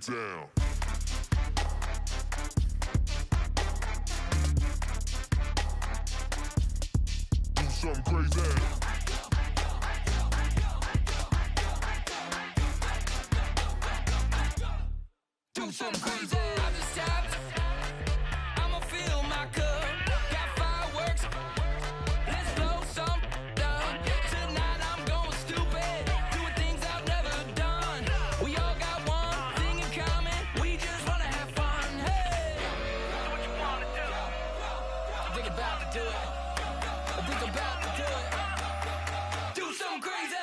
it down. Do something crazy. Do something crazy. I've just stopped. I'ma fill my cup. Got fireworks. Let's blow some up. Tonight I'm going stupid. Doing things I've never done. We all got one thing in common. We just wanna have fun. Hey! Do what you wanna do. I think about to do it. I think about to do it. Do something crazy.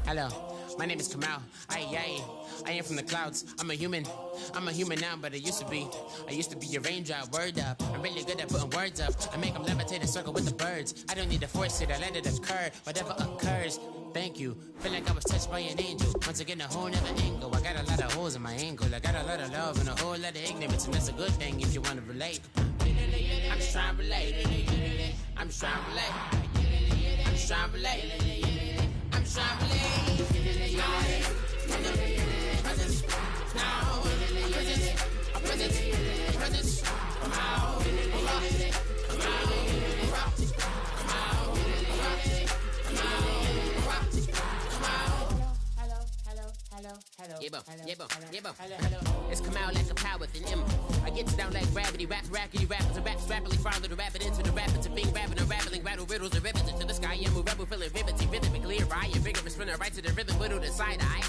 Hello, my name is Kamal. I am from the clouds. I'm a human now, but I used to be a raindrop. Word up, I'm really good at putting words up. I make them levitate and circle with the birds. I don't need to force it, I let it occur. Whatever occurs, thank you. Feel like I was touched by an angel. Once again, a whole nother angle. I got a lot of holes in my angle. I got a lot of love and a whole lot of ignorance, and that's a good thing if you want to relate. I'm just trying to relate. I'm just trying to relate. I'm just trying to relate. I'm just trying to relate. Presence. Now. Presence. Come out. Come out. Come out. Hello. It's come out like a power within him. I get down like gravity, rackety rappers and raps rapidly follow the rapid into the rapid to being rapping and rattling, rattle riddles and rivets into the sky. I'm a rebel, feeling rhythmically right and rigorous, spinner right to the rhythm, widow the side eye.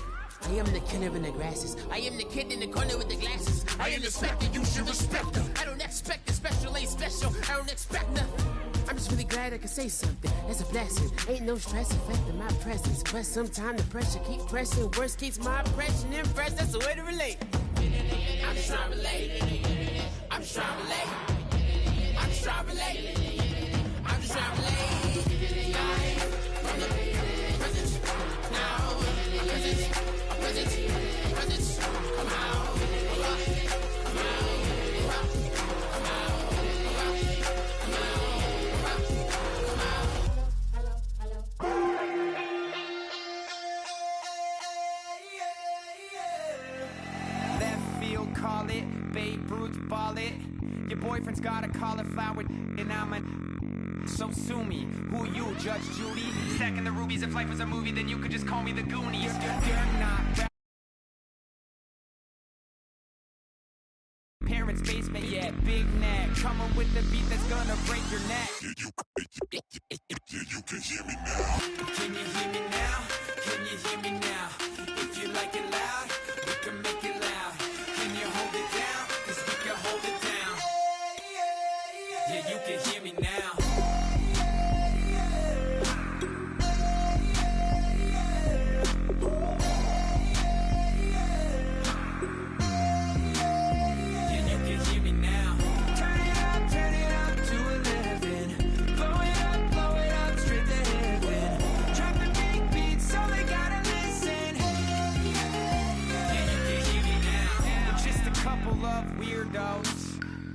I am the killer in the grasses. I am the kid in the corner with the glasses. I am the specter, you should respect them. I don't expect the special, ain't special. I don't expect nothing. I'm just really glad I can say something. That's a blessing. Ain't no stress affecting my presence. But sometimes the pressure keep pressing. Worst keeps my impression impressed. That's the way to relate. I'm just trying to relate. I'm just trying to relate. I'm just trying to relate. I'm just trying to relate. From the presence. Now. Presence. Come out. Come out. Come out. Left field, call it. Babe Ruth, ball it. Your boyfriend's got a cauliflower, and I'm a. So sue me. Who you, Judge Judy? Stacking the rubies. If life was a movie, then you could just call me the Goonies. You're not. Parents' basement, yeah, big neck. Coming with the beat that's gonna break your neck. You can hear me now. Can you hear me now? Can you hear me now? If you like it loud, we can make it loud. Can you hold it down? 'Cause we can hold it down. Yeah, you can hear me now.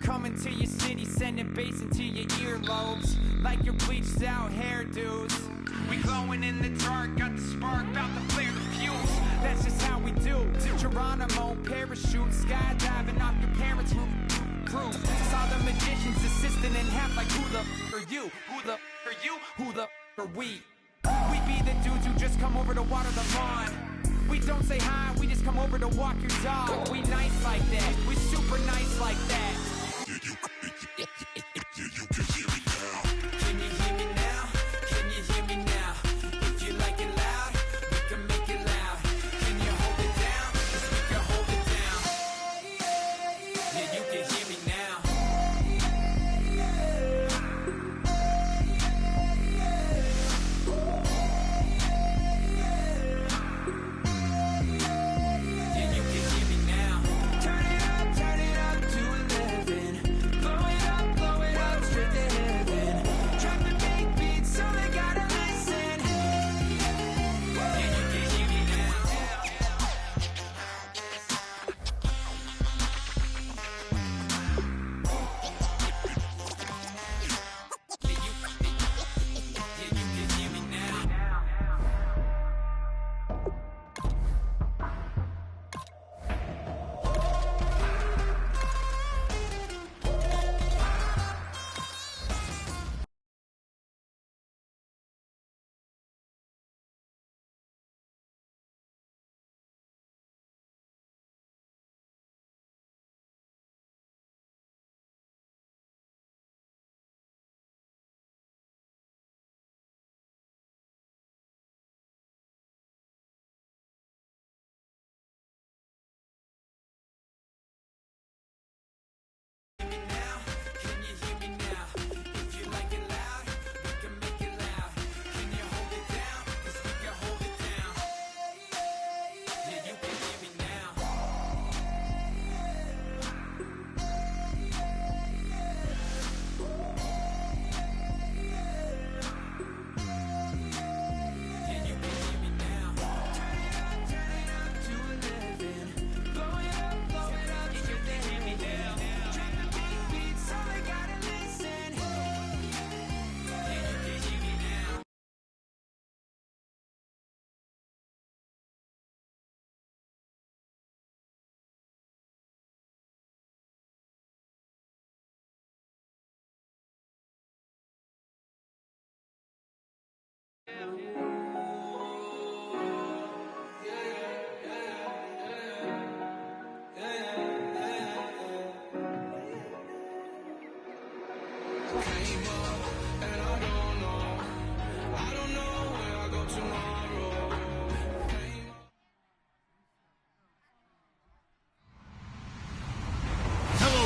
Coming to your city, sending bass into your earlobes, like your bleached out hairdos. We glowing in the dark, got the spark, about to flare the fuse. That's just how we do. Geronimo, parachute, skydiving off your parents' roof. Saw the magician's assistant in half, like who the are you? Who the are you? Who the are we? We be the dudes who just come over to water the lawn. We don't say hi, we just come over to walk your dog. We nice like that, we super nice like that. You can hear me now. Can you hear me now? Can you hear me now? If you like it loud, we can make it loud. Can you hold it down? 'Cause we can hold it down. Yeah, you can hear me now.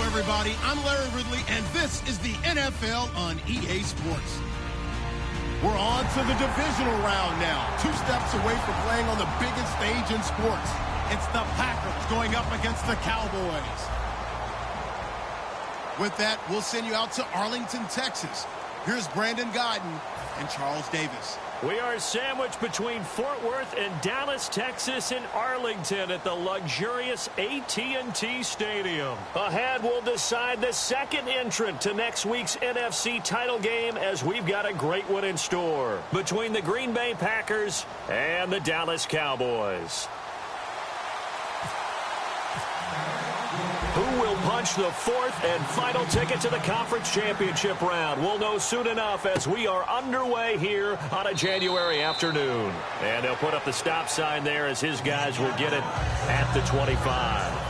Everybody, I'm Larry Ridley, and this is the NFL on EA Sports. We're on to the divisional round now, 2 steps away from playing on the biggest stage in sports. It's the Packers going up against the Cowboys. With that, we'll send you out to Arlington, Texas. Here's Brandon Guyton and Charles Davis. We are sandwiched between Fort Worth and Dallas, Texas, in Arlington at the luxurious AT&T Stadium. Ahead, we'll decide the second entrant to next week's NFC title game, as we've got a great one in store between the Green Bay Packers and the Dallas Cowboys. Who will punch the fourth and final ticket to the conference championship round? We'll know soon enough as we are underway here on a January afternoon. And they'll put up the stop sign there as his guys will get it at the 25.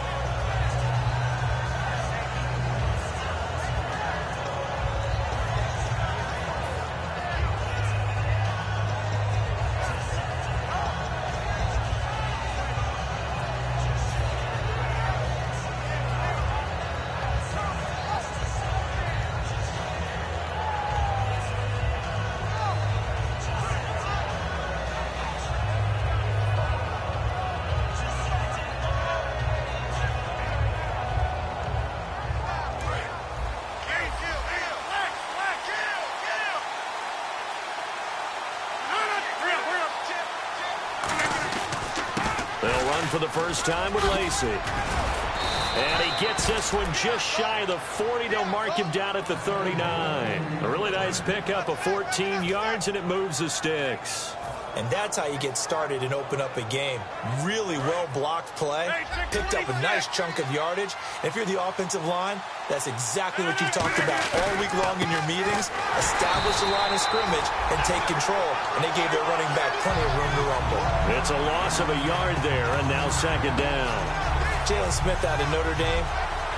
For the first time with Lacey. And he gets this one just shy of the 40. They'll mark him down at the 39. A really nice pickup of 14 yards, and it moves the sticks. And that's how you get started and open up a game. Really well-blocked play, picked up a nice chunk of yardage. And if you're the offensive line, that's exactly what you've talked about all week long in your meetings. Establish the line of scrimmage and take control. And they gave their running back plenty of room to rumble. It's a loss of a yard there, and now second down. Jalen Smith out of Notre Dame.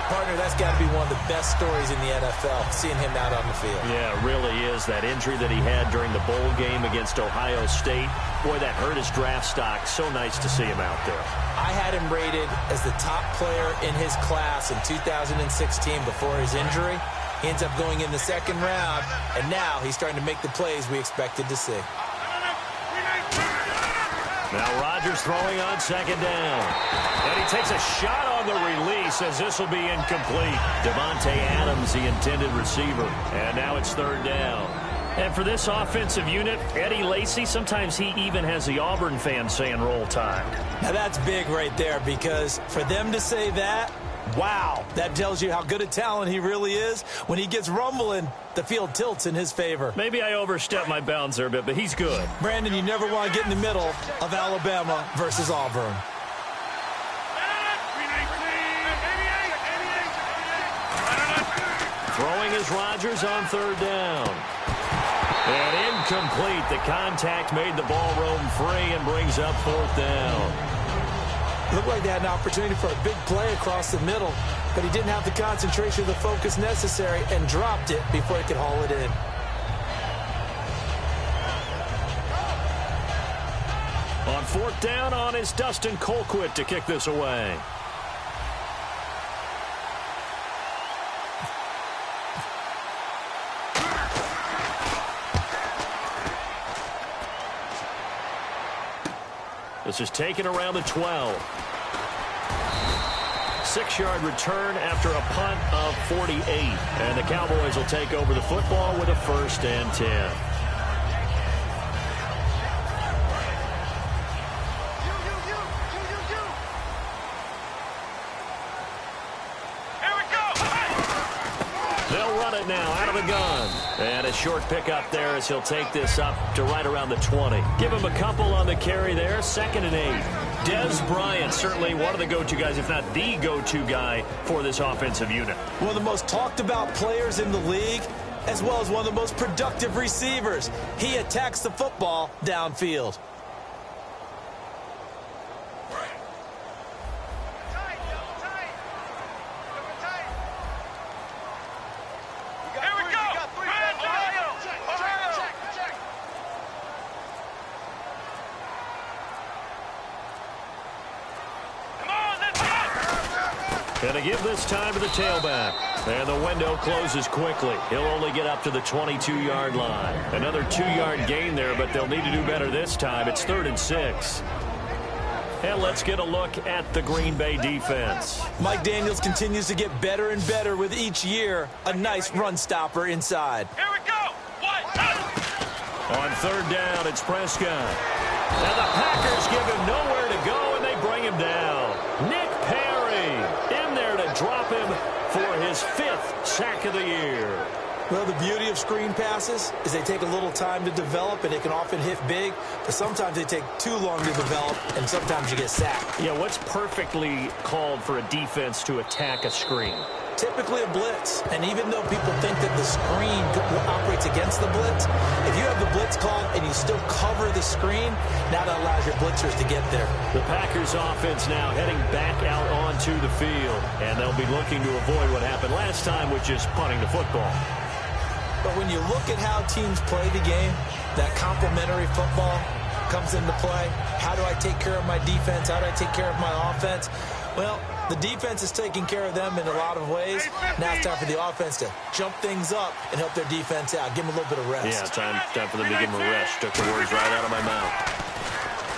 Partner, that's got to be one of the best stories in the NFL, seeing him out on the field. Yeah, it really is. That injury that he had during the bowl game against Ohio State, boy, that hurt his draft stock. So nice to see him out there. I had him rated as the top player in his class in 2016 before his injury. He ends up going in the second round, and now he's starting to make the plays we expected to see. Now Rodgers throwing on second down. And he takes a shot on the release as this will be incomplete. Devontae Adams, the intended receiver. And now it's third down. And for this offensive unit, Eddie Lacy, sometimes he even has the Auburn fans saying roll tide. Now that's big right there, because for them to say that, wow, that tells you how good a talent he really is. When he gets rumbling, the field tilts in his favor. Maybe I overstepped my bounds there a bit, but he's good. Brandon, you never want to get in the middle of Alabama versus Auburn. Throwing is Rodgers on third down. And incomplete. The contact made the ball roam free and brings up fourth down. Looked like they had an opportunity for a big play across the middle, but he didn't have the concentration or the focus necessary and dropped it before he could haul it in. On fourth down on is Dustin Colquitt to kick this away. This is taken around the 12. 6-yard return after a punt of 48. And the Cowboys will take over the football with a 1st and 10. Now out of the gun. And a short pickup there as he'll take this up to right around the 20. Give him a couple on the carry there. 2nd and 8. Dez Bryant, certainly one of the go-to guys, if not the go-to guy for this offensive unit. One of the most talked about players in the league. as well as one of the most productive receivers. He attacks the football downfield. Gonna give this time to the tailback. And the window closes quickly. He'll only get up to the 22-yard line. Another 2-yard gain there, but they'll need to do better this time. It's 3rd and 6. And let's get a look at the Green Bay defense. Mike Daniels continues to get better and better with each year. A nice run stopper inside. Here we go. On 3rd down, it's Prescott. And the Packers give him nowhere to go, and they bring him down. Nick Perry in there to drop him for his 5th sack of the year. Well, the beauty of screen passes is they take a little time to develop, and they can often hit big, but sometimes they take too long to develop, and sometimes you get sacked. Yeah, what's perfectly called for a defense to attack a screen? Typically a blitz, and even though people think that the screen operates against the blitz, if you have the blitz called and you still cover the screen, now that allows your blitzers to get there. The Packers offense now heading back out onto the field, and they'll be looking to avoid what happened last time, which is punting the football. But when you look at how teams play the game, that complementary football comes into play. How do I take care of my defense? How do I take care of my offense? Well, the defense is taking care of them in a lot of ways. Now it's time for the offense to jump things up and help their defense out. Give them a little bit of rest. Yeah, time for them to give them a rest. Took the words right out of my mouth.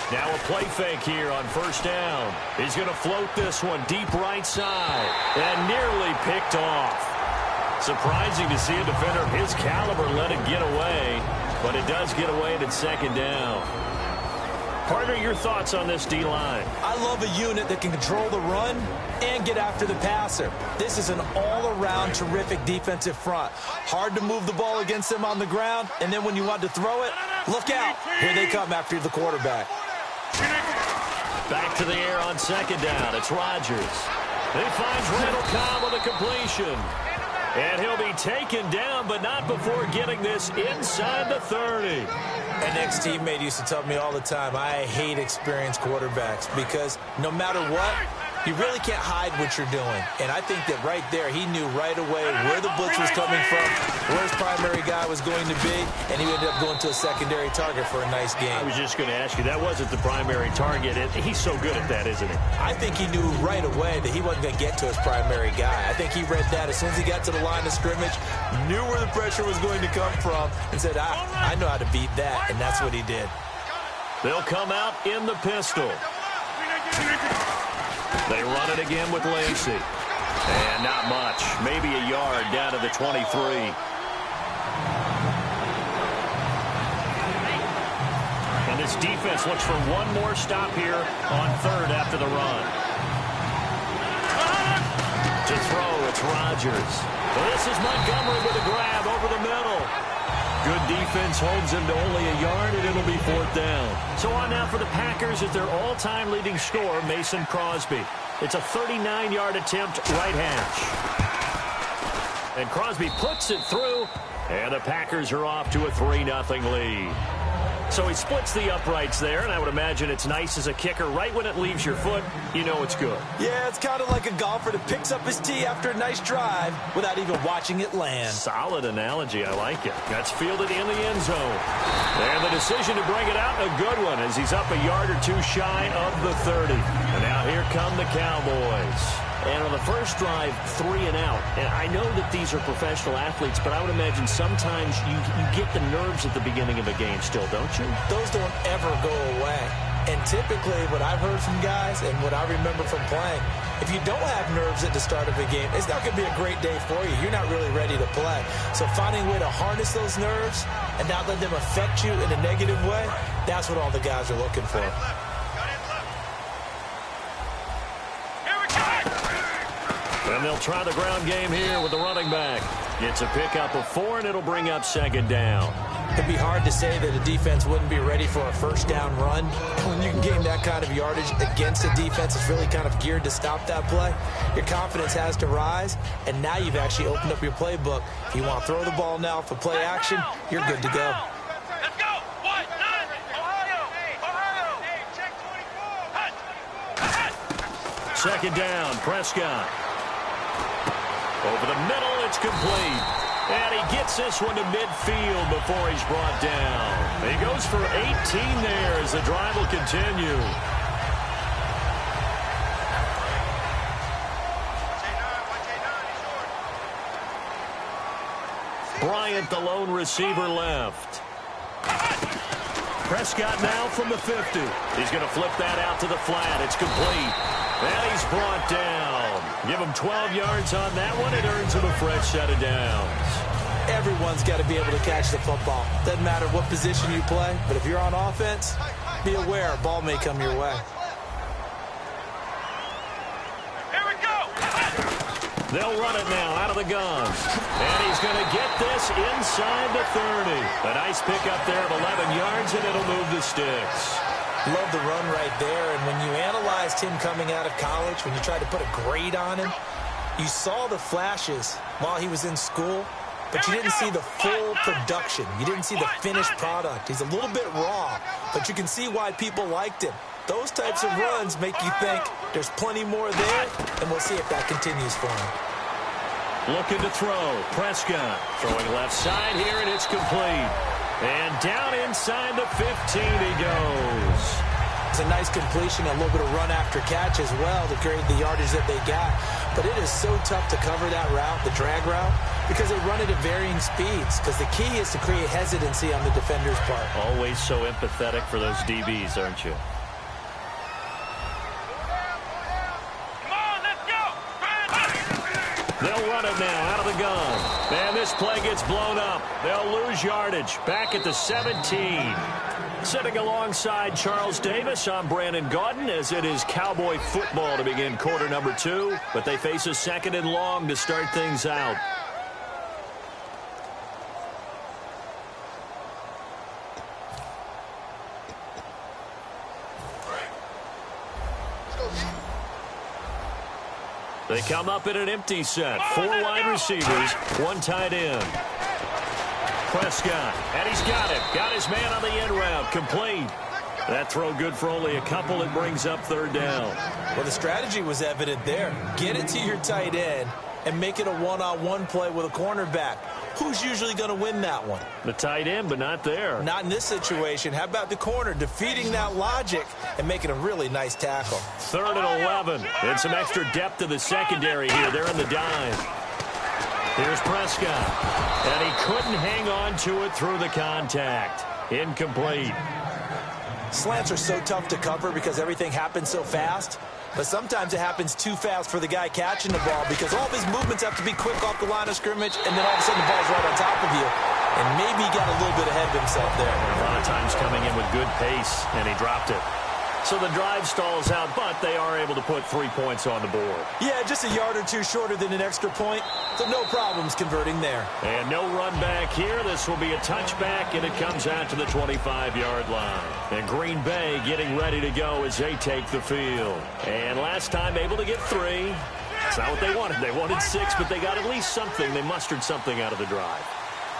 Now a play fake here on 1st down. He's going to float this one deep right side and nearly picked off. Surprising to see a defender of his caliber let it get away, but it does get away and it's 2nd down. Partner, your thoughts on this D-line? I love a unit that can control the run and get after the passer. This is an all-around terrific defensive front. Hard to move the ball against them on the ground, and then when you want to throw it, look out. Here they come after the quarterback. Back to the air on 2nd down. It's Rodgers. He finds Randall Cobb with a completion. And he'll be taken down, but not before getting this inside the 30. An ex-teammate used to tell me all the time, I hate experienced quarterbacks because no matter what, you really can't hide what you're doing. And I think that right there, he knew right away where the blitz was coming from, where his primary guy was going to be, and he ended up going to a secondary target for a nice game. I was just going to ask you, that wasn't the primary target. He's so good at that, isn't he? I think he knew right away that he wasn't going to get to his primary guy. I think he read that as soon as he got to the line of scrimmage, knew where the pressure was going to come from, and said, I know how to beat that, and that's what he did. They'll come out in the pistol. They run it again with Lacey. And not much. Maybe a yard down to the 23. And this defense looks for one more stop here on 3rd after the run. To throw, it's Rodgers. This is Montgomery with a grab over the middle. Good defense holds him to only a yard, and it'll be 4th down. So on now for the Packers is their all-time leading scorer, Mason Crosby. It's a 39-yard attempt, right hash. And Crosby puts it through, and the Packers are off to a 3-0 lead. So he splits the uprights there, and I would imagine it's nice as a kicker. Right when it leaves your foot, you know it's good. Yeah, it's kind of like a golfer that picks up his tee after a nice drive without even watching it land. Solid analogy. I like it. That's fielded in the end zone. And the decision to bring it out, a good one, as he's up a yard or two shy of the 30. And now here come the Cowboys. And on the first drive, 3 and out. And I know that these are professional athletes, but I would imagine sometimes you get the nerves at the beginning of a game still, don't you? Those don't ever go away. And typically what I've heard from guys and what I remember from playing, if you don't have nerves at the start of a game, it's not going to be a great day for you. You're not really ready to play. So finding a way to harness those nerves and not let them affect you in a negative way, that's what all the guys are looking for. And they'll try the ground game here with the running back. It's a pickup of 4, and it'll bring up 2nd down. It'd be hard to say that a defense wouldn't be ready for a first down run. When you can gain that kind of yardage against a defense that's really kind of geared to stop that play, your confidence has to rise, and now you've actually opened up your playbook. If you want to throw the ball now for play action, you're good to go. Let's go! 1-9! Ohio! Check 24! Second down, Prescott. Over the middle, it's complete. And he gets this one to midfield before he's brought down. He goes for 18 there as the drive will continue. Bryant, the lone receiver, left. Prescott now from the 50. He's going to flip that out to the flat. It's complete. And he's brought down. Give him 12 yards on that one. It earns him a fresh set of downs. Everyone's got to be able to catch the football. Doesn't matter what position you play, but if you're on offense, be aware a ball may come your way. Here we go! They'll run it now out of the gun. And he's going to get this inside the 30. A nice pickup there of 11 yards, and it'll move the sticks. Love the run right there, and when you analyzed him coming out of college, when you tried to put a grade on him, you saw the flashes while he was in school, but you didn't see the full production. You didn't see the finished product. He's a little bit raw, but you can see why people liked him. Those types of runs make you think there's plenty more there, and we'll see if that continues for him. Looking to throw. Prescott throwing left side here, and it's complete. And down inside the 15 he goes. It's a nice completion, a little bit of run after catch as well to create the yardage that they got. But it is so tough to cover that route, the drag route, because they run it at varying speeds. Because the key is to create hesitancy on the defender's part. Always so empathetic for those DBs, aren't you? They'll run it now out of the gun. And this play gets blown up. They'll lose yardage. Back at the 17. Sitting alongside Charles Davis, I'm Brandon Gaudin, as it is Cowboy football to begin quarter number 2. But they face a second and long to start things out. They come up in an empty set. 4 wide receivers, 1 tight end. Prescott, and he's got it. Got his man on the end route, complete. That throw good for only a couple. It brings up third down. Well, the strategy was evident there. Get it to your tight end and make it a one-on-one play with a cornerback. Who's usually going to win that one? The tight end, but not there. Not in this situation. How about the corner defeating that logic and making a really nice tackle? 3rd and 11. And some extra depth to the secondary here. They're in the dime. Here's Prescott. And he couldn't hang on to it through the contact. Incomplete. Slants are so tough to cover because everything happens so fast. But sometimes it happens too fast for the guy catching the ball because all of his movements have to be quick off the line of scrimmage, and then all of a sudden the ball's right on top of you. And maybe he got a little bit ahead of himself there. A lot of times coming in with good pace, and he dropped it. So the drive stalls out, but they are able to put 3 points on the board. Yeah, just a yard or two shorter than an extra point, so no problems converting there. And no run back here. This will be a touchback, and it comes out to the 25-yard line. And Green Bay getting ready to go as they take the field. And last time able to get 3. It's not what they wanted. They wanted 6, but they got at least something. They mustered something out of the drive.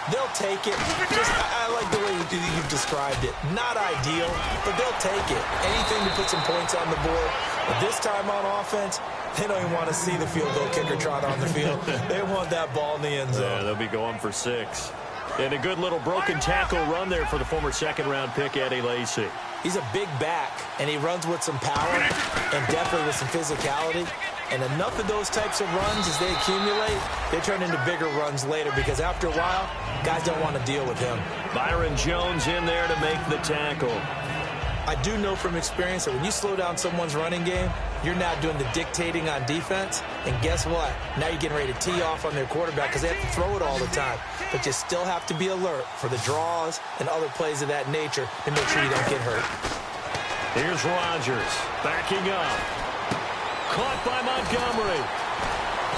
They'll take it. I like the way you've described it. Not ideal, but they'll take it. Anything to put some points on the board. But this time on offense, they don't even want to see the field goal kicker trot on the field. They want that ball in the end zone. Yeah, they'll be going for 6. And a good little broken tackle run there for the former second-round pick, Eddie Lacy. He's a big back, and he runs with some power and definitely with some physicality. And enough of those types of runs, as they accumulate, they turn into bigger runs later because after a while, guys don't want to deal with him. Byron Jones in there to make the tackle. I do know from experience that when you slow down someone's running game, you're now doing the dictating on defense. And guess what? Now you're getting ready to tee off on their quarterback because they have to throw it all the time. But you still have to be alert for the draws and other plays of that nature to make sure you don't get hurt. Here's Rodgers backing up. Caught by Montgomery.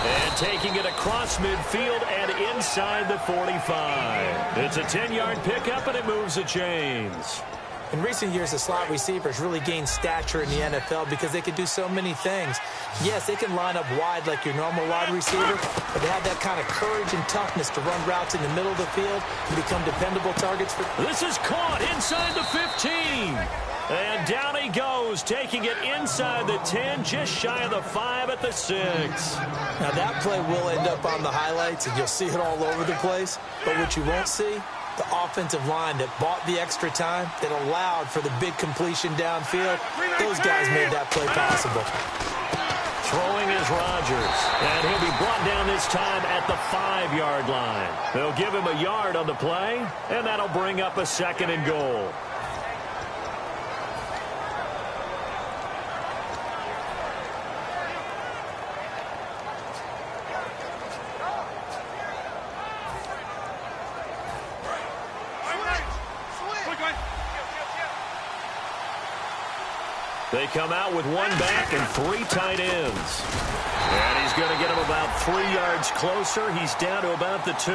And taking it across midfield and inside the 45. It's a 10-yard pickup, and it moves the chains. In recent years, the slot receivers really gained stature in the NFL because they can do so many things. Yes, they can line up wide like your normal wide receiver, but they have that kind of courage and toughness to run routes in the middle of the field and become dependable targets for... This is caught inside the 15. And down he goes, taking it inside the 10, just shy of the 5 at the 6. Now, that play will end up on the highlights, and you'll see it all over the place. But what you won't see, the offensive line that bought the extra time, that allowed for the big completion downfield, those guys made that play possible. Throwing is Rodgers, and he'll be brought down this time at the 5-yard line. They'll give him a yard on the play, and that'll bring up a 2nd and goal. They come out with 1 back and 3 tight ends. And he's going to get him about 3 yards closer. He's down to about the 2.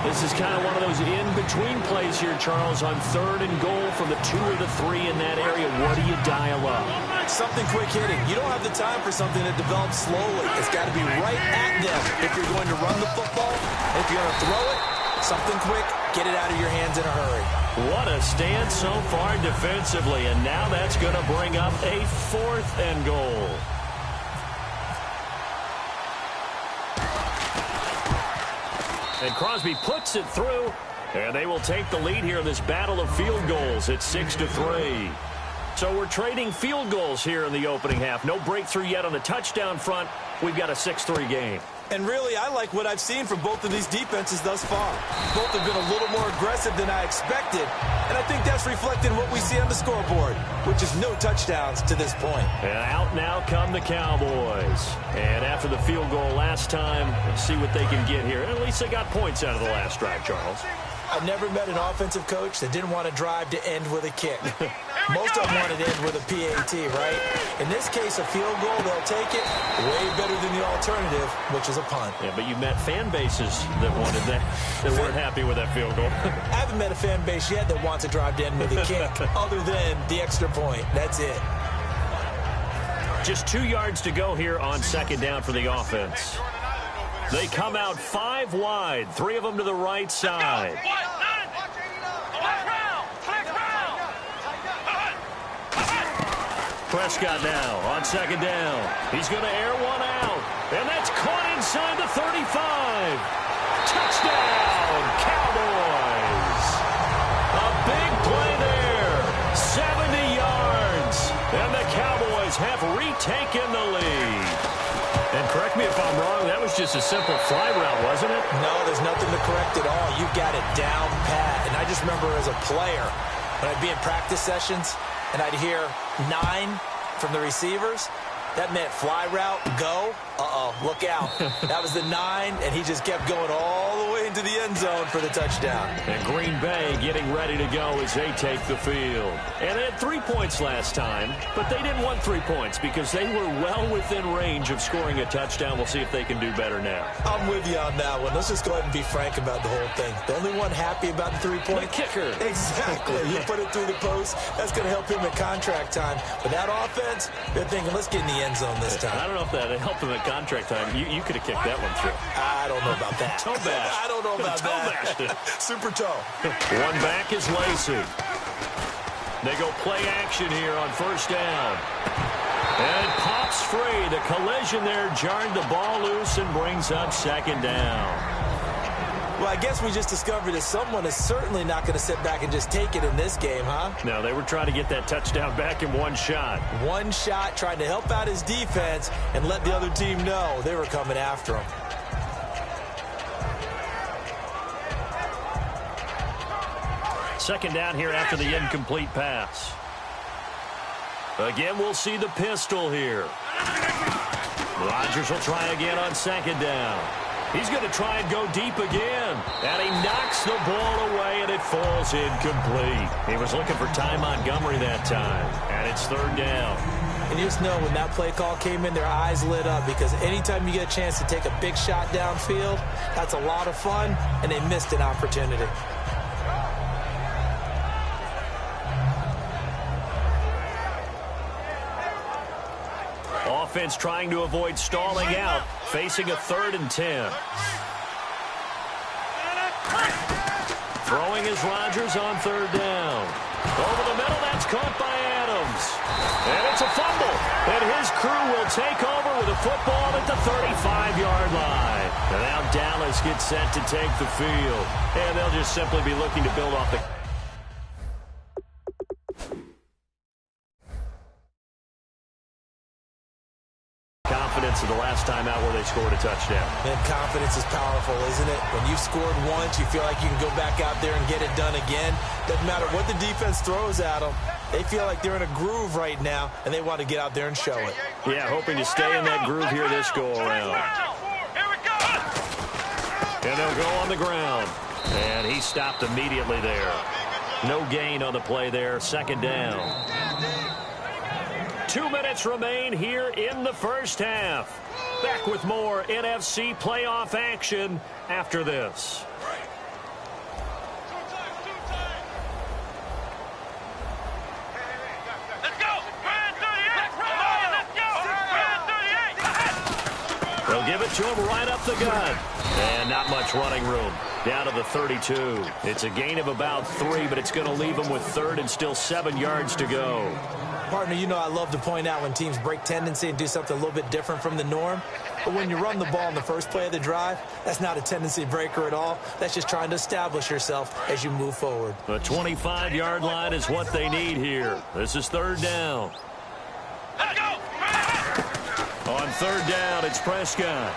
This is kind of one of those in-between plays here, Charles, on 3rd and goal from the 2 or the 3 in that area. What do you dial up? Something quick hitting. You don't have the time for something that develops slowly. It's got to be right at them if you're going to run the football. If you're going to throw it, something quick, get it out of your hands in a hurry. What a stand so far defensively, and now that's going to bring up a 4th and goal. And Crosby puts it through, and they will take the lead here in this battle of field goals at 6-3. So we're trading field goals here in the opening half. No breakthrough yet on the touchdown front. We've got a 6-3 game. And really, I like what I've seen from both of these defenses thus far. Both have been a little more aggressive than I expected, and I think that's reflected in what we see on the scoreboard, which is no touchdowns to this point. And out now come the Cowboys. And after the field goal last time, let's see what they can get here. At least they got points out of the last drive, Charles. I've never met an offensive coach that didn't want to drive to end with a kick. Most of them wanted to end with a PAT, right? In this case, a field goal, they'll take it way better than the alternative, which is a punt. Yeah, but you met fan bases that wanted that, that weren't happy with that field goal. I haven't met a fan base yet that wants to drive to end with a kick, other than the extra point. That's it. Just 2 yards to go here on 2nd down for the offense. They come out 5 wide, 3 of them to the right side. Prescott now on 2nd down. He's going to air one out, and that's caught inside the 35. Touchdown, Cowboys. A big play there, 70 yards, and the Cowboys have retaken the lead. And correct me if I'm wrong, that was just a simple fly route, wasn't it? No, there's nothing to correct at all. You've got it down pat. And I just remember as a player, when I'd be in practice sessions, and I'd hear 9 from the receivers, that meant fly route, go. Uh-oh, look out. That was the 9, and he just kept going all the way into the end zone for the touchdown. And Green Bay getting ready to go as they take the field. And they had 3 points last time, but they didn't want 3 points because they were well within range of scoring a touchdown. We'll see if they can do better now. I'm with you on that one. Let's just go ahead and be frank about the whole thing. The only one happy about the 3-point? The kicker. Exactly. You put it through the post. That's going to help him at contract time. But that offense, they're thinking, let's get in the end zone this time. I don't know if that helped him at contract time. You could have kicked that one through. I don't know about that. Toe bash. I don't know about that. Super toe. One back is Lacey. They go play action here on 1st down. And it pops free. The collision there jarred the ball loose and brings up 2nd down. Well, I guess we just discovered that someone is certainly not going to sit back and just take it in this game, huh? No, they were trying to get that touchdown back in one shot. One shot, trying to help out his defense and let the other team know they were coming after him. Second down here after the incomplete pass. Again, we'll see the pistol here. Rodgers will try again on 2nd down. He's going to try and go deep again. And he knocks the ball away, and it falls incomplete. He was looking for Ty Montgomery that time. And it's 3rd down. And you just know when that play call came in, their eyes lit up, because anytime you get a chance to take a big shot downfield, that's a lot of fun, and they missed an opportunity. Offense trying to avoid stalling out, facing a 3rd and 10. Throwing is Rodgers on 3rd down. Over the middle, that's caught by Adams. And it's a fumble. And his crew will take over with a football at the 35-yard line. And now Dallas gets set to take the field. And they'll just simply be looking to build off the... confidence of the last time out where they scored a touchdown. And confidence is powerful, isn't it? When you've scored once, you feel like you can go back out there and get it done again. Doesn't matter what the defense throws at them. They feel like they're in a groove right now, and they want to get out there and show it. Yeah, hoping to stay in that groove here this go-around. And they'll go on the ground. And he stopped immediately there. No gain on the play there. 2nd down. 2 minutes remain here in the first half. Back with more NFC playoff action after this. They'll give it to him right up the gut. And not much running room. Down to the 32. It's a gain of about 3, but it's going to leave him with 3rd and still 7 yards to go. Partner, you know I love to point out when teams break tendency and do something a little bit different from the norm. But when you run the ball in the first play of the drive, that's not a tendency breaker at all. That's just trying to establish yourself as you move forward. The 25-yard line is what they need here. This is 3rd down. Let's go! On 3rd down, it's Prescott.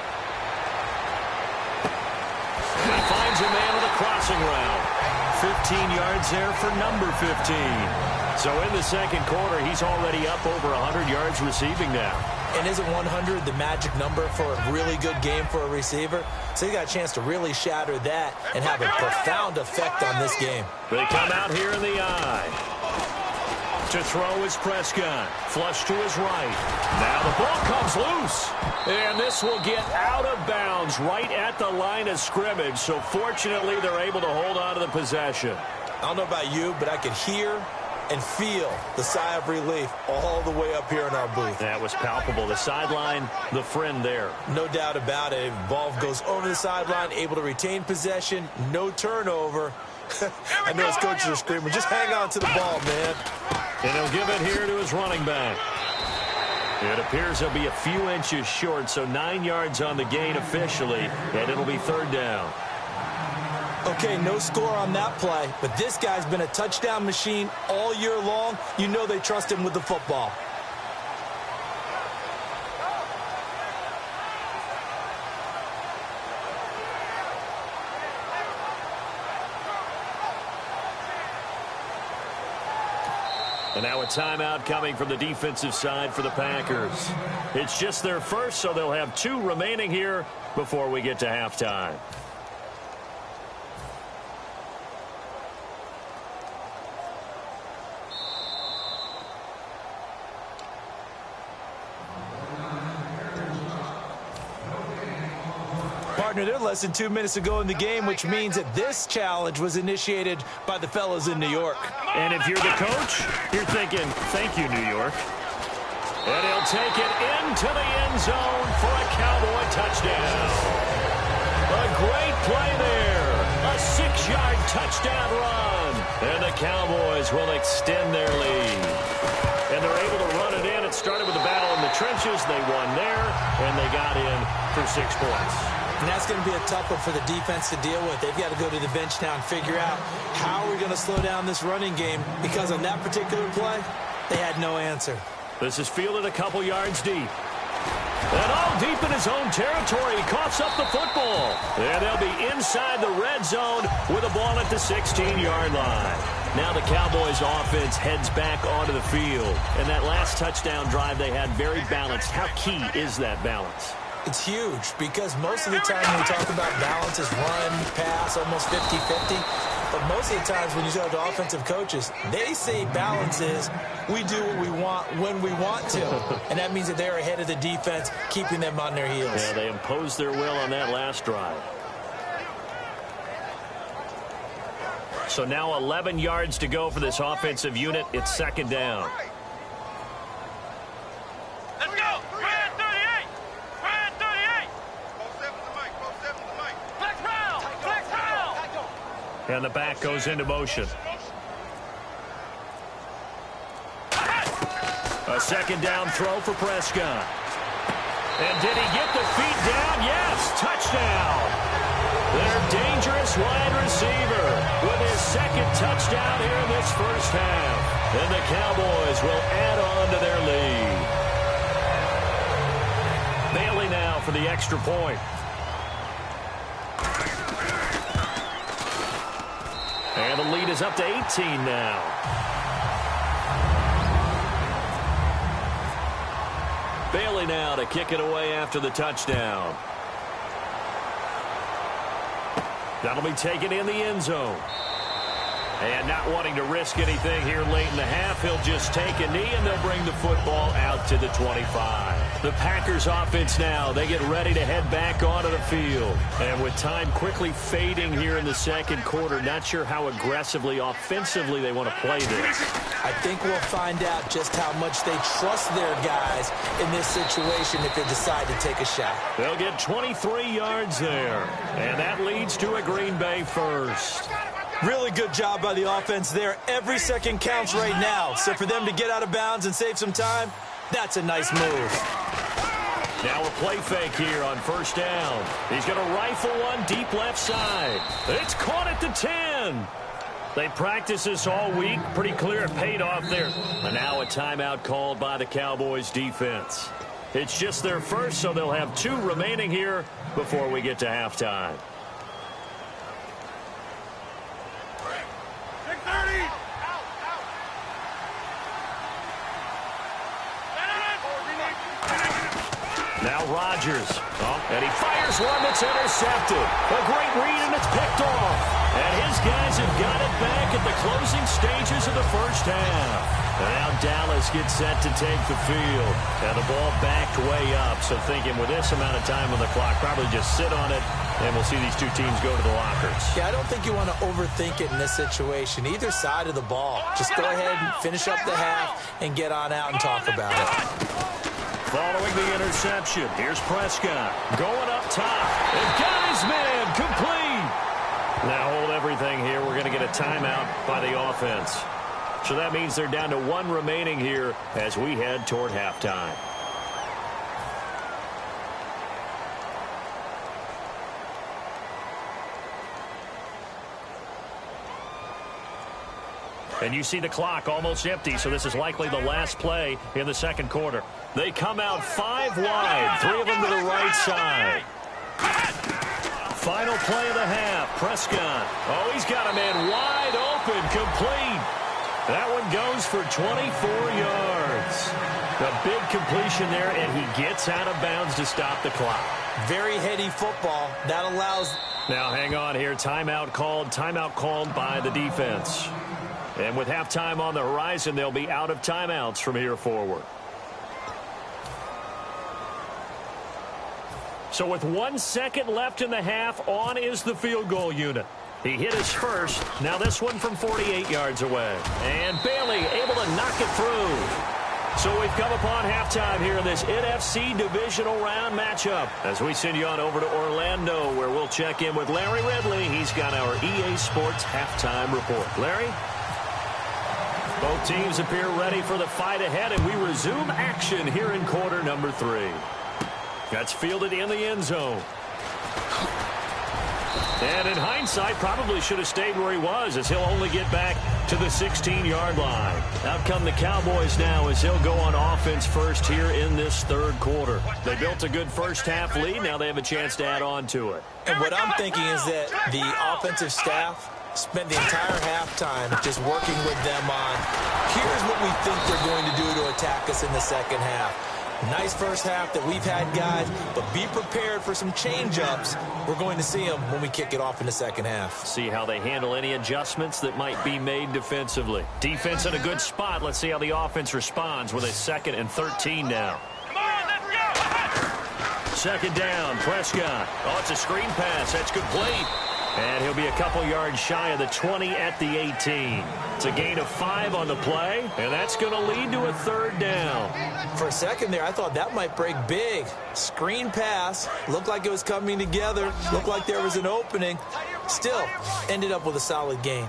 And he finds a man with a crossing route. 15 yards there for number 15. So in the second quarter, he's already up over 100 yards receiving now. And isn't 100 the magic number for a really good game for a receiver? So he got a chance to really shatter that and have a profound effect on this game. They come out here in the eye. To throw is Prescott. Flush to his right. Now the ball comes loose. And this will get out of bounds right at the line of scrimmage. So fortunately, they're able to hold on to the possession. I don't know about you, but I could hear and feel the sigh of relief all the way up here in our booth. That was palpable. The sideline, the friend there. No doubt about it. Ball goes over the sideline, able to retain possession, no turnover. I know his coaches are screaming, just hang on to the ball, man. And he'll give it here to his running back. It appears he'll be a few inches short, so 9 yards on the gain officially, and it'll be 3rd down. Okay, no score on that play, but this guy's been a touchdown machine all year long. You know they trust him with the football. And now a timeout coming from the defensive side for the Packers. It's just their first, so they'll have 2 remaining here before we get to halftime. Partner, they're less than 2 minutes to go in the game, which means that this challenge was initiated by the fellas in New York. And if you're the coach, you're thinking, thank you, New York. And he'll take it into the end zone for a Cowboy touchdown. A great play there. A 6-yard touchdown run. And the Cowboys will extend their lead. And they're able to run it in. It started with the battle in the trenches. They won there, and they got in for 6 points. And that's going to be a tough one for the defense to deal with. They've got to go to the bench now and figure out how we're going to slow down this running game, because on that particular play, they had no answer. This is fielded a couple yards deep. And all deep in his own territory, he coughs up the football. And they'll be inside the red zone with a ball at the 16-yard line. Now the Cowboys offense heads back onto the field. And that last touchdown drive they had very balanced. How key is that balance? It's huge, because most of the time when we talk about balance is run, pass, almost 50-50. But most of the times when you talk to offensive coaches, they say balance is we do what we want when we want to. And that means that they're ahead of the defense, keeping them on their heels. Yeah, they imposed their will on that last drive. So now 11 yards to go for this offensive unit. It's second down. Let's go! Brand 38! Brand 38! 47 to Mike, 47 to Mike. Flex round! Flex round! And the back goes into motion. A second down throw for Prescott. And did he get the feet down? Yes, touchdown. Their dangerous wide receiver with his second touchdown here in this first half. And the Cowboys will add on to their lead. Bailey now for the extra point. And the lead is up to 18 now. Bailey now to kick it away after the touchdown. That'll be taken in the end zone. And not wanting to risk anything here late in the half, he'll just take a knee and they'll bring the football out to the 25. The Packers offense now, they get ready to head back onto the field. And with time quickly fading here in the second quarter, not sure how aggressively, offensively they want to play this. I think we'll find out just how much they trust their guys in this situation if they decide to take a shot. They'll get 23 yards there. And that leads to a Green Bay first. Really good job by the offense there. Every second counts right now. So for them to get out of bounds and save some time, that's a nice move. Now a play fake here on first down. He's going to rifle one deep left side. It's caught at the 10. They practiced this all week. Pretty clear it paid off there. And now a timeout called by the Cowboys defense. It's just their first, so they'll have 2 remaining here before we get to halftime. 6:30! Now Rodgers. And he fires one that's intercepted. A great read, and it's picked off. And his guys have got it back at the closing stages of the first half. And now Dallas gets set to take the field. And the ball backed way up. So thinking with this amount of time on the clock, probably just sit on it, and we'll see these two teams go to the lockers. Yeah, I don't think you want to overthink it in this situation. Either side of the ball. Just go ahead and finish up the half and get on out and talk about it. Following the interception, here's Prescott going up top. And got his man complete. Now hold everything here. We're going to get a timeout by the offense. So that means they're down to 1 remaining here as we head toward halftime. And you see the clock almost empty, so this is likely the last play in the second quarter. They come out 5 wide, 3 of them to the right side. Final play of the half, Prescott. Oh, he's got a man wide open, complete. That one goes for 24 yards. A big completion there, and he gets out of bounds to stop the clock. Very heady football. That allows... Now hang on here, timeout called by the defense. And with halftime on the horizon, they'll be out of timeouts from here forward. So with 1 second left in the half, on is the field goal unit. He hit his first. Now this one from 48 yards away. And Bailey able to knock it through. So we've come upon halftime here in this NFC divisional round matchup as we send you on over to Orlando, where we'll check in with Larry Ridley. He's got our EA Sports halftime report. Larry? Both teams appear ready for the fight ahead, and we resume action here in quarter number 3. That's fielded in the end zone. And in hindsight, probably should have stayed where he was, as he'll only get back to the 16-yard line. Out come the Cowboys now as he'll go on offense first here in this third quarter. They built a good first-half lead. Now they have a chance to add on to it. And what I'm thinking is that the offensive staff spent the entire halftime just working with them on, here's what we think they're going to do to attack us in the second half. Nice first half that we've had, guys, but be prepared for some change-ups. We're going to see them when we kick it off in the second half. See how they handle any adjustments that might be made defensively. Defense in a good spot. Let's see how the offense responds with a 2nd and 13 now. Come on, let's go! Second down, Prescott. Oh, it's a screen pass. That's complete. And he'll be a couple yards shy of the 20 at the 18. It's a gain of 5 on the play, and that's going to lead to a 3rd down. For a second there, I thought that might break big. Screen pass. Looked like it was coming together. Looked like there was an opening. Still, ended up with a solid gain.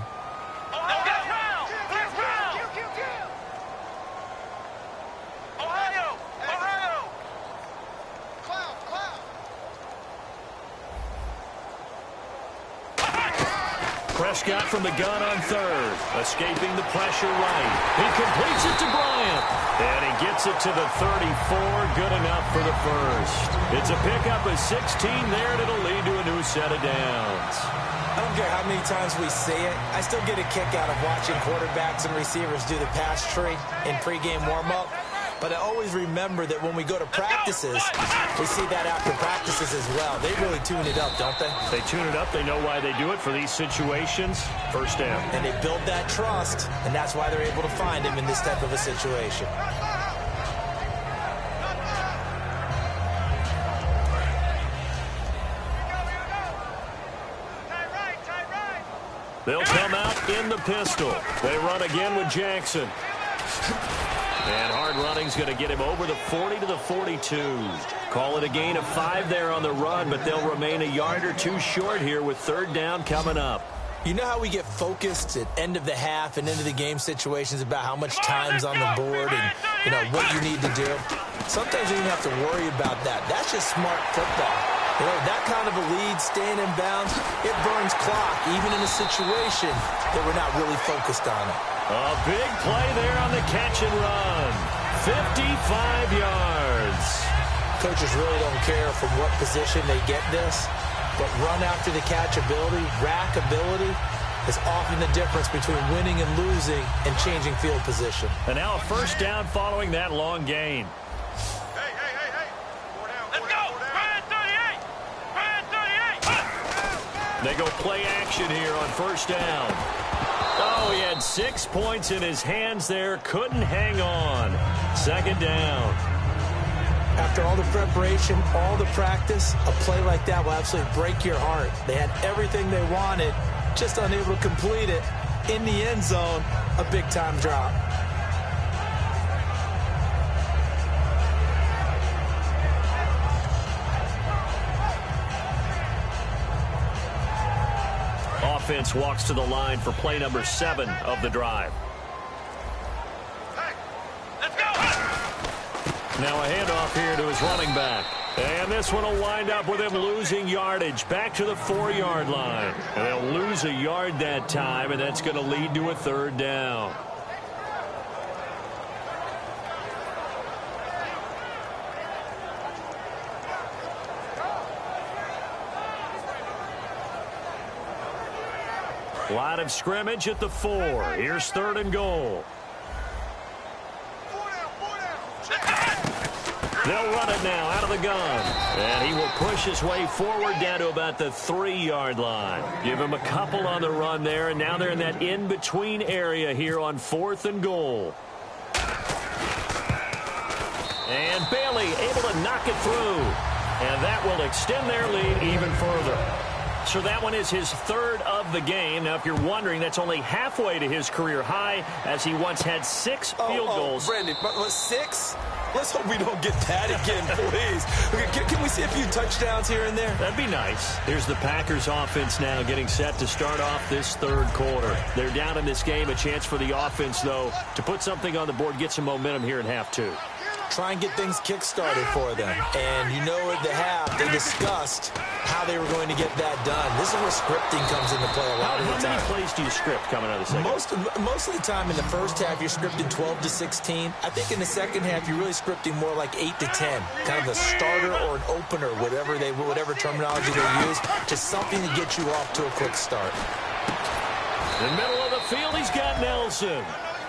Prescott from the gun on 3rd, escaping the pressure right. He completes it to Bryant, and he gets it to the 34, good enough for the 1st. It's a pickup of 16 there, and it'll lead to a new set of downs. I don't care how many times we see it. I still get a kick out of watching quarterbacks and receivers do the pass tree in pregame warm-up. But I always remember that when we go to practices, we see that after practices as well. They really tune it up, don't they? They tune it up. They know why they do it for these situations. 1st down. And they build that trust, and that's why they're able to find him in this type of a situation. They'll come out in the pistol. They run again with Jackson. And hard running's going to get him over the 40 to the 42. Call it a gain of 5 there on the run, but they'll remain a yard or 2 short here with 3rd down coming up. You know how we get focused at end of the half and end of the game situations about how much time's on the board and, you know, what you need to do? Sometimes you don't have to worry about that. That's just smart football. You know, that kind of a lead, staying in bounds, it burns clock, even in a situation that we're not really focused on it. A big play there on the catch and run. 55 yards. Coaches really don't care from what position they get this, but run after the catch ability, rack ability, is often the difference between winning and losing and changing field position. And now a 1st down following that long gain. Hey. 4 down. Let's go. Ryan 38. Ryan 38. They go play action here on 1st down. Oh, he had 6 points in his hands there. Couldn't hang on. 2nd down. After all the preparation, all the practice, a play like that will absolutely break your heart. They had everything they wanted, just unable to complete it. In the end zone, a big-time drop. Offense walks to the line for play number 7 of the drive. Hey, let's go. Now a handoff here to his running back. And this one will wind up with him losing yardage back to the 4-yard line. And they'll lose a yard that time, and that's going to lead to a 3rd down. Line of scrimmage at the 4. Here's 3rd and goal. 4 down. They'll run it now out of the gun. And he will push his way forward down to about the 3-yard line. Give him a couple on the run there, and now they're in that in-between area here on 4th and goal. And Bailey able to knock it through. And that will extend their lead even further. So that one is his 3rd of the game. Now, if you're wondering, that's only halfway to his career high, as he once had 6 field goals. Brandon, but 6? Let's hope we don't get that again, please. Okay, can we see a few touchdowns here and there? That'd be nice. Here's the Packers offense now getting set to start off this 3rd quarter. They're down in this game. A chance for the offense, though, to put something on the board, get some momentum here in half 2. Try and get things kick-started for them. And you know at the half, they discussed how they were going to get that done. This is where scripting comes into play a lot of the time. How many plays do you script coming out of the second? Most of the time in the first half, you're scripting 12 to 16. I think in the second half, you're really scripting more like 8 to 10. Kind of a starter or an opener, whatever terminology they use. Just something to get you off to a quick start. In the middle of the field, he's got Nelson.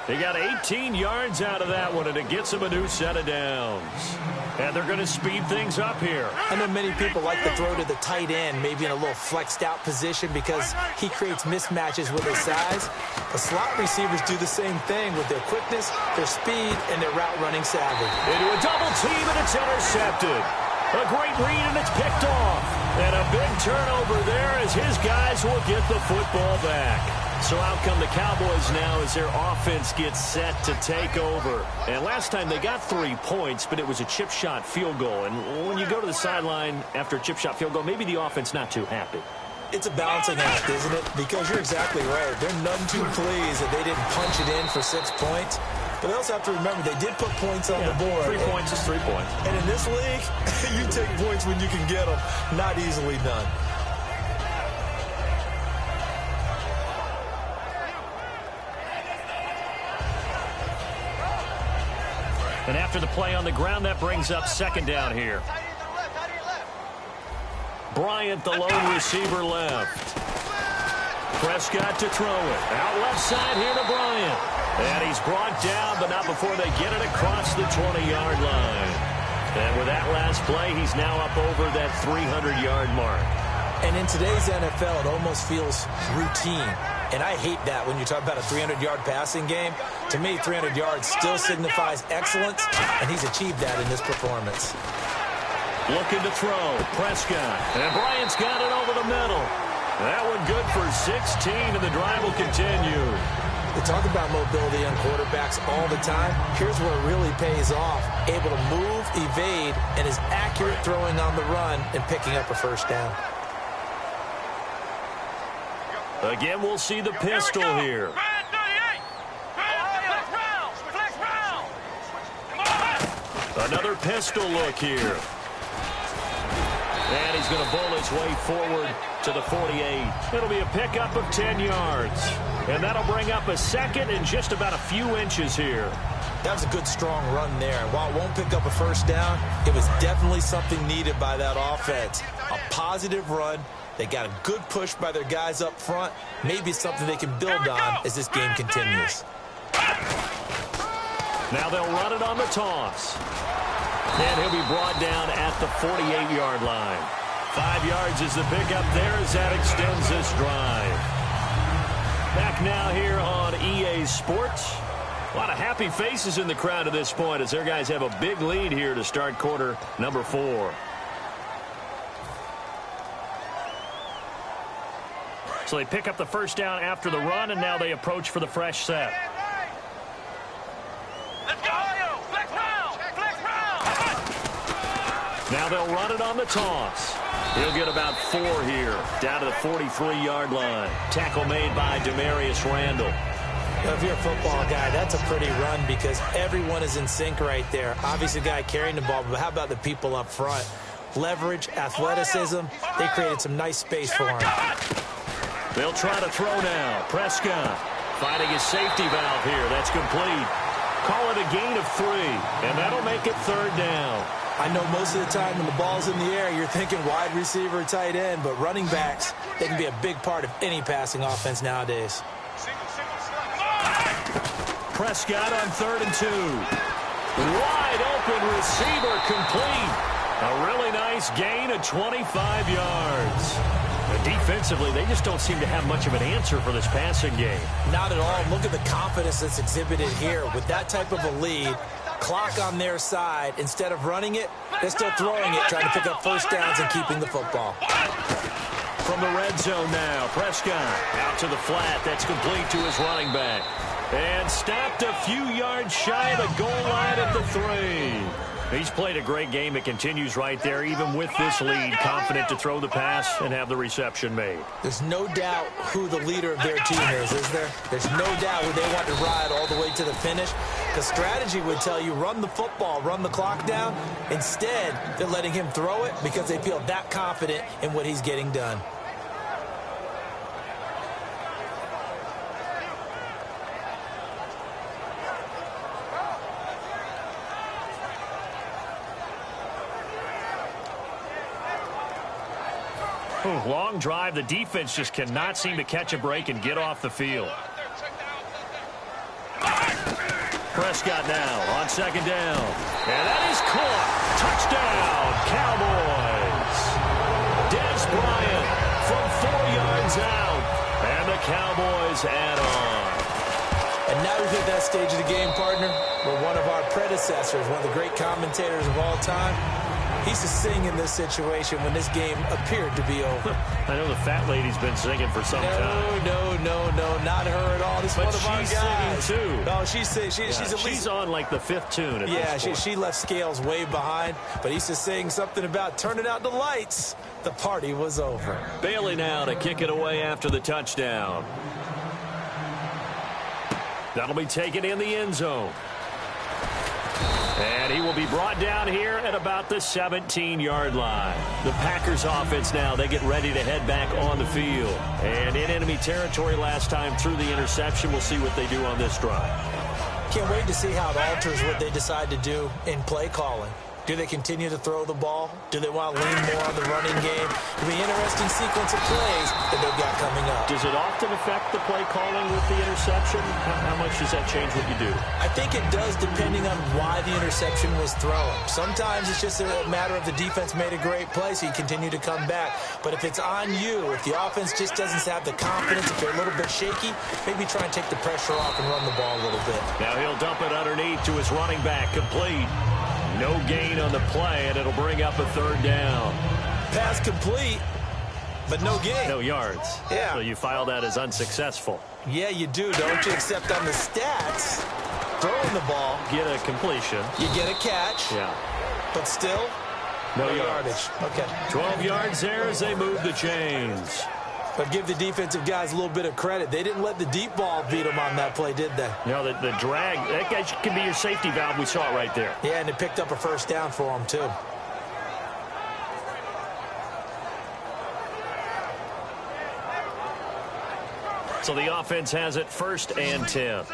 They got 18 yards out of that one, and it gets them a new set of downs. And they're going to speed things up here. I know many people like to throw to the tight end, maybe in a little flexed out position because he creates mismatches with his size. The slot receivers do the same thing with their quickness, their speed, and their route running savvy. Into a double team, and it's intercepted. A great read, and it's picked off. And a big turnover there as his guys will get the football back. So out come the Cowboys now as their offense gets set to take over. And last time they got 3 points, but it was a chip shot field goal. And when you go to the sideline after a chip shot field goal, maybe the offense not too happy. It's a balancing act, isn't it? Because you're exactly right. They're none too pleased that they didn't punch it in for 6 points. But they also have to remember they did put points on the board. 3 points is 3 points. And in this league, you take points when you can get them. Not easily done. And after the play on the ground, that brings up second down here. Bryant, the lone receiver, left. Prescott to throw it. Out left side here to Bryant. And he's brought down, but not before they get it across the 20-yard line. And with that last play, he's now up over that 300-yard mark. And in today's NFL, it almost feels routine. And I hate that when you talk about a 300-yard passing game. To me, 300 yards still signifies excellence, and he's achieved that in this performance. Looking to throw. Prescott. And Bryant's got it over the middle. That one good for 16, and the drive will continue. They talk about mobility on quarterbacks all the time. Here's where it really pays off. Able to move, evade, and is accurate throwing on the run and picking up a first down. Again, we'll see the pistol here. Another pistol look here. And he's going to bowl his way forward to the 48. It'll be a pickup of 10 yards. And that'll bring up a second and just about a few inches here. That was a good, strong run there. And while it won't pick up a first down, it was definitely something needed by that offense. A positive run. They got a good push by their guys up front. Maybe something they can build on as this game continues. Now they'll run it on the toss. And he'll be brought down at the 48-yard line. 5 yards is the pickup there as that extends this drive. Back now here on EA Sports. A lot of happy faces in the crowd at this point as their guys have a big lead here to start quarter number 4. So they pick up the first down after the run, and now they approach for the fresh set. Now they'll run it on the toss. He'll get about 4 here, down to the 43-yard line. Tackle made by Demarius Randall. Well, if you're a football guy, that's a pretty run because everyone is in sync right there. Obviously, the guy carrying the ball, but how about the people up front? Leverage, athleticism, they created some nice space for him. They'll try to throw now. Prescott finding his safety valve here. That's complete. Call it a gain of 3, and that'll make it third down. I know most of the time when the ball's in the air, you're thinking wide receiver, tight end, but running backs, they can be a big part of any passing offense nowadays. Prescott on 3rd and 2. Wide open receiver complete. A really nice gain of 25 yards. And defensively, they just don't seem to have much of an answer for this passing game. Not at all. Look at the confidence that's exhibited here. With that type of a lead, clock on their side, instead of running it, they're still throwing it, trying to pick up first downs and keeping the football. From the red zone now, Prescott out to the flat. That's complete to his running back. And stopped a few yards shy of the goal line at the 3. He's played a great game. It continues right there, even with this lead. Confident to throw the pass and have the reception made. There's no doubt who the leader of their team is there? There's no doubt who they want to ride all the way to the finish. Because strategy would tell you, run the football, run the clock down. Instead, they're letting him throw it because they feel that confident in what he's getting done. Long drive. The defense just cannot seem to catch a break and get off the field. Prescott now on second down. And that is caught. Touchdown, Cowboys. Des Bryant from 4 yards out. And the Cowboys add on. And now we've hit that stage of the game, partner, where one of our predecessors, one of the great commentators of all time, he's to sing in this situation when this game appeared to be over. I know the fat lady's been singing for some time. No, not her at all. This is one of our guys. She's singing, too. No, she's at least... She's on, like, the 5th tune at this point. She left Scales way behind, but he's just saying something about turning out the lights. The party was over. Bailey now to kick it away after the touchdown. That'll be taken in the end zone. And he will be brought down here at about the 17-yard line. The Packers offense now, they get ready to head back on the field. And in enemy territory last time through the interception. We'll see what they do on this drive. Can't wait to see how it alters what they decide to do in play calling. Do they continue to throw the ball? Do they want to lean more on the running game? It'll be an interesting sequence of plays that they've got coming up. Does it often affect the play calling with the interception? How much does that change what you do? I think it does, depending on why the interception was thrown. Sometimes it's just a matter of the defense made a great play, so you continue to come back. But if it's on you, if the offense just doesn't have the confidence, if they're a little bit shaky, maybe try and take the pressure off and run the ball a little bit. Now he'll dump it underneath to his running back, complete. No gain on the play, and it'll bring up a 3rd down. Pass complete, but no gain. No yards. Yeah. So you file that as unsuccessful. Yeah, you do, don't you? Except on the stats, throwing the ball. Get a completion. You get a catch. Yeah. But still, no yardage. Okay. 12 yards there as they move the chains. But give the defensive guys a little bit of credit. They didn't let the deep ball beat them on that play, did they? No, the drag, that guy can be your safety valve. We saw it right there. Yeah, and it picked up a 1st down for them, too. So the offense has it 1st and 10.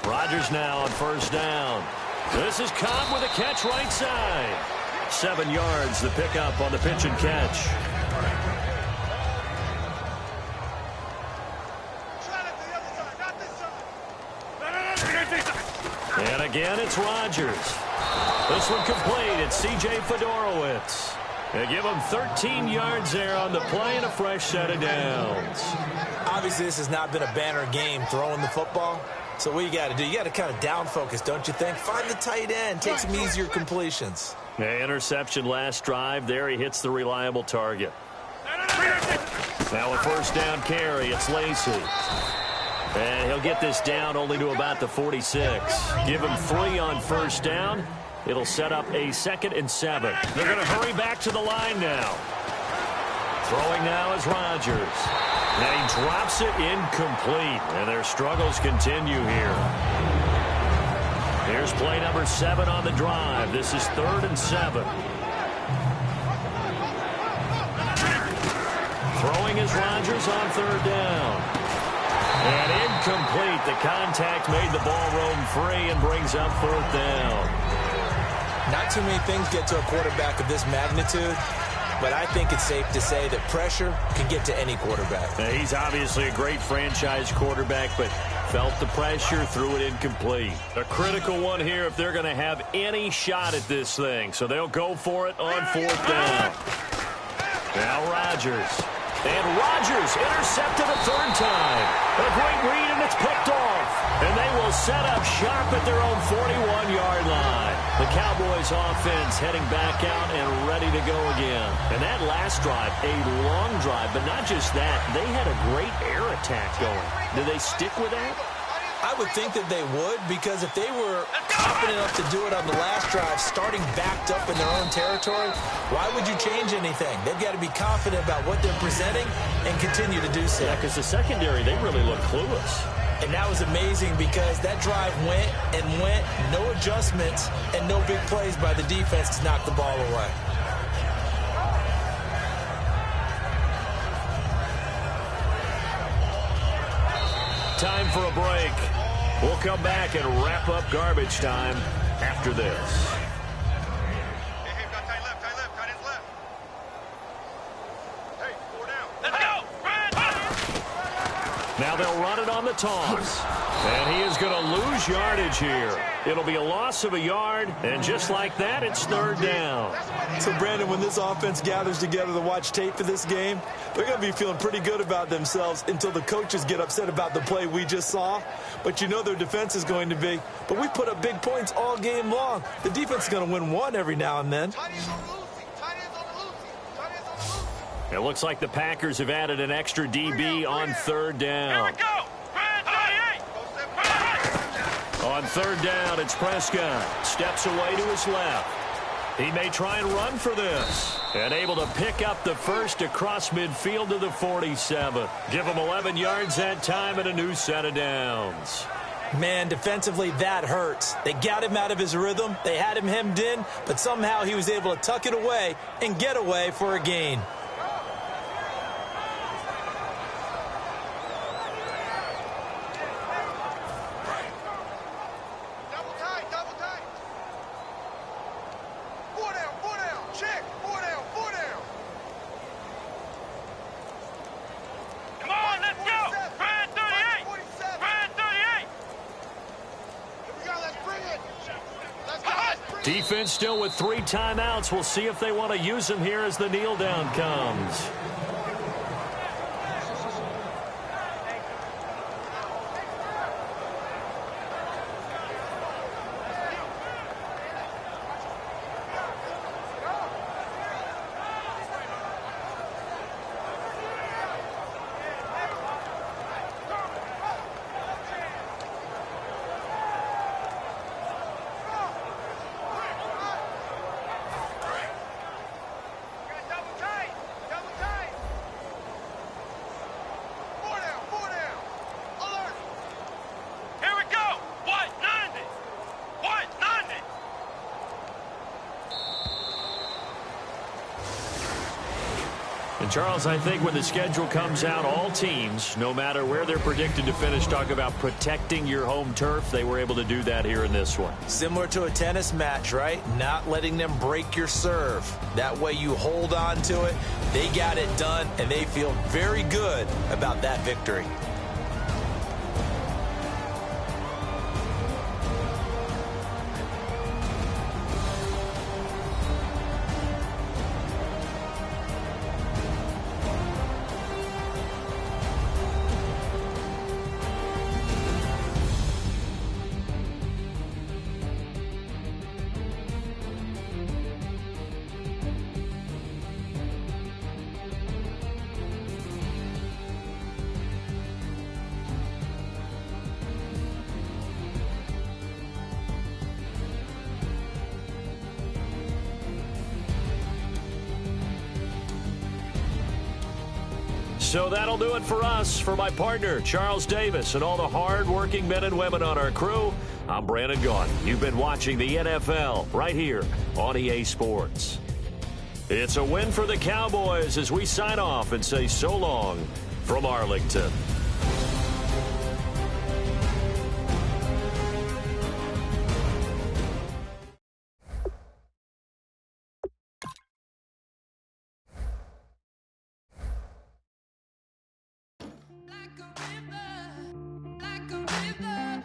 Rodgers now on 1st down. This is Cobb with a catch right side. 7 yards, the pickup on the pitch and catch. And again, it's Rodgers. This one complete. It's C.J. Fedorowicz. They give him 13 yards there on the play and a fresh set of downs. Obviously, this has not been a banner game throwing the football. So what you got to do, you got to kind of down focus, don't you think? Find the tight end, take some easier completions. Yeah, interception last drive. There he hits the reliable target. Now a 1st down carry. It's Lacey. And he'll get this down only to about the 46. Give him 3 on 1st down. It'll set up a 2nd and 7. They're going to hurry back to the line now. Throwing now is Rodgers. And he drops it incomplete. And their struggles continue here. Here's play number 7 on the drive. This is 3rd and 7. Throwing is Rodgers on 3rd down. And incomplete. The contact made the ball roam free and brings up 4th down. Not too many things get to a quarterback of this magnitude, but I think it's safe to say that pressure can get to any quarterback. Now, he's obviously a great franchise quarterback, but felt the pressure, threw it incomplete. A critical one here if they're going to have any shot at this thing. So they'll go for it on 4th down. Now Rodgers. And Rodgers intercepted a 3rd time. A great read, and it's picked off. And they will set up shop at their own 41-yard line. The Cowboys offense heading back out and ready to go again. And that last drive, a long drive, but not just that. They had a great air attack going. Did they stick with that? I would think that they would, because if they were confident enough to do it on the last drive, starting backed up in their own territory, why would you change anything? They've got to be confident about what they're presenting and continue to do so. Yeah, because the secondary, they really look clueless. And that was amazing because that drive went and went, no adjustments, and no big plays by the defense to knock the ball away. Time for a break. We'll come back and wrap up garbage time after this. Hey, tight left, tight ends left. Hey, 4 down. Let's go! Now they'll run it on the toss. And he is going to lose yardage here. It'll be a loss of a yard, and just like that, it's third down. So, Brandon, when this offense gathers together to watch tape for this game, they're going to be feeling pretty good about themselves until the coaches get upset about the play we just saw. But you know their defense is going to be. But we put up big points all game long. The defense is going to win one every now and then. It looks like the Packers have added an extra DB on third down. Here we go. On third down, it's Prescott. Steps away to his left. He may try and run for this. And able to pick up the first across midfield to the 47. Give him 11 yards that time and a new set of downs. Man, defensively, that hurts. They got him out of his rhythm. They had him hemmed in, but somehow he was able to tuck it away and get away for a gain. Defense still with 3 timeouts. We'll see if they want to use them here as the kneel down comes. Charles, I think when the schedule comes out, all teams, no matter where they're predicted to finish, talk about protecting your home turf. They were able to do that here in this one. Similar to a tennis match, right? Not letting them break your serve. That way you hold on to it. They got it done, and they feel very good about that victory. So that'll do it for us. For my partner, Charles Davis, and all the hard-working men and women on our crew, I'm Brandon Gaudin. You've been watching the NFL right here on EA Sports. It's a win for the Cowboys as we sign off and say so long from Arlington. Like a river,